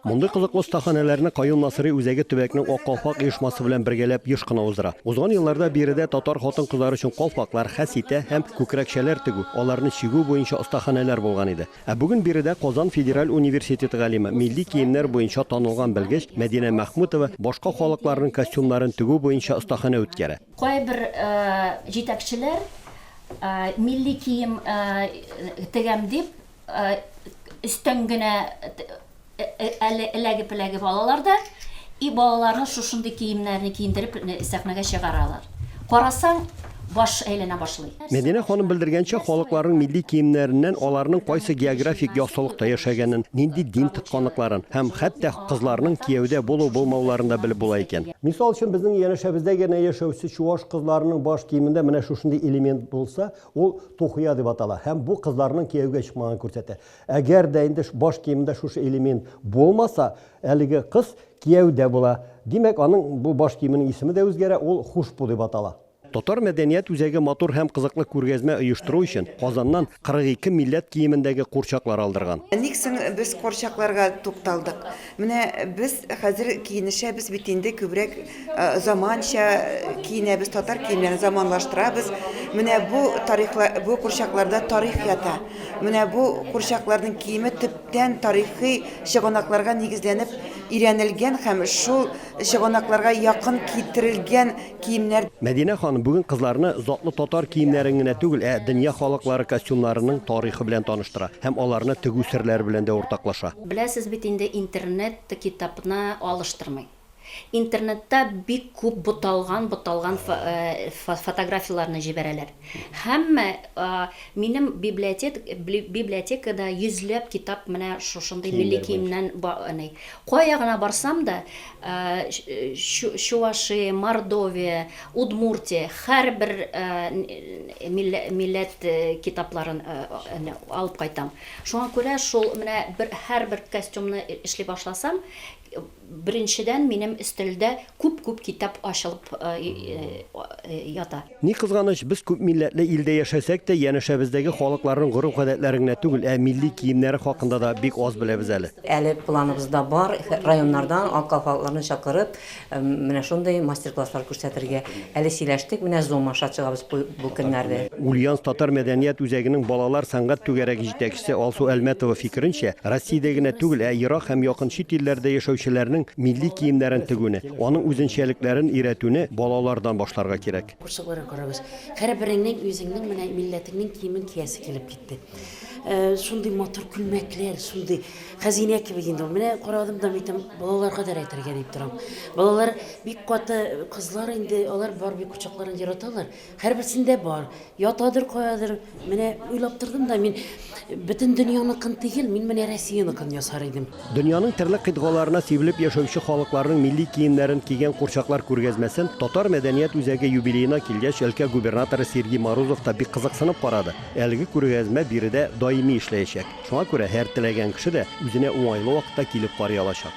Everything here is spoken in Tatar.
Мондай кызыклы остаханәләрне Каюм Насыйри үзәге төбәкнең Ак калфак оешмасы белән бергәләп еш кына уздыра. Узган елларда биредә татар хатын-кызлар өчен калфаклар, хәситә һәм күкрәкчәләр тегү, аларны чигү буенча остаханәләр булган иде. Ә бүген биредә Казан Федераль университеты галиме, милли киемнәр буенча танылган белгеч Мәдинә Мәхмүтова башка халыкларның костюмнарын тегү буенча остаханә үткәрә. Кайбер җитәкчеләр милли кием тегәм дип өстән генә эләгеп алалар да, балаларны шушындый киемнәрне киендереп сәхнәгә чыгаралар. Карасаң, баш әйләнә башлый. Мәдинә ханым белдергәнчә, халыкларның милли киемнәреннән аларның кайсы географик яктылыкта яшәгәнен, нинди дин тотканлыкларын һәм хәтта кызларның кияүдә булу-булмауларын да белеп була икән. Мисал өчен, безнең янәшәбездә генә яшәүче чуаш кызларының баш киемендә менә шушындый элемент булса, ул тухыя дип атала һәм бу кызларның кияүгә чыкмаган күрсәтә. Әгәр дә инде баш киемендә шушы элемент булмаса, әлеге кыз кияүдә була. Димәк, аның бу баш киеменең исеме дә үзгәрә, ул хушбу дип атала. Татар мәдәният үзәге матур һәм кызыклы күргәзмә оештыру өчен Казаннан 42 милләт киемендәге курчаклар алдырган. Ник соң без курчакларга тукталдык? Менә без хәзер киенешәбез бит инде күбрәк заманча киенәбез, татар киемнәрен заманлаштырабыз. Менә бу курчакларда тарих ята. Менә бу курчакларның киеме төптән тарихи чыганакларга нигезләнеп өйрәнелгән һәм шул чыганакларга якын китерелгән киемнәр. Мәдинә ханым бүген кызларны затлы татар киемнәрен генә түгел, дөнья халыклары костюмнарының тарихы белән таныштыра һәм аларны тегү серләре белән дә уртаклаша. Беләсез бит инде интернет китапны алыштырмый. Интернетта бик күп буталган фотографияларны җибәрәләр. Һәммә минем библиотекада йөзләп китап менә шушындый милли киемнән кая гына барсам да, Чувашия, Мордовия, Удмуртия һәрбер милләт китапларын алып кайтам. Шуңа күрә шул менә һәрбер костюмны эшли башласам, беренчедән минем өстәлдә күп китап ачылып ята. Ни кызганыч, без күп милләтле илдә яшәсәк тә, янәшәбездәге халыкларның гореф-гадәтләренә түгел, милли киемнәре хакында да бик аз беләбез әле. Әле планыбызда бар, районнардан Ак калфакларны чакырып, менә шундый мастер-класслар күрсәтергә. Әле сөйләштек, менә Зума чыгабыз бу көннәрдә. Ульяновск татар мәдәният үзәгенең балалар сәнгать түгәрәге җитәкчесе Алсу Әлмәтова фикеренчә, Россиядә генә түгел, ерак һәм якын чит илләрдә яшәүчеләрнең милли киемнәрен тегүне, аның үзенчәлекләрен өйрәтүне балалардан башларга кирәк. Курсларга карабыз. Һәрбереңнең үзеңнең менә милләтеңнең киемен киясе килеп китте. Шундый матур күлмәкләр, шундый хәзинә кебек инде. Менә карадым да митем, балаларга да әйтергә дип торам. Балалар бик каты кызлар инде, алар бар бик кучакларын яраталар. Һәрберсендә бар. Ятадыр, каядыр. Менә уйлап тордым да мин бөтен дөньяныкын түгел, мин менә Россияныкын ясар идем. Дөньяның төрле кыйтгаларына сибелеп яшәүче халыкларның милли киемнәрен кигән курчаклар күргәзмәсен Татар мәдәният үзәге юбилеена килгәч, өлкә губернаторы Сергей Морозов та бик кызыксынып карады. Әлеге күргәзмә биредә даими эшләячәк. Шуңа күрә һәр теләгән кеше дә үзенә уңайлы вакытта килеп карый алачак.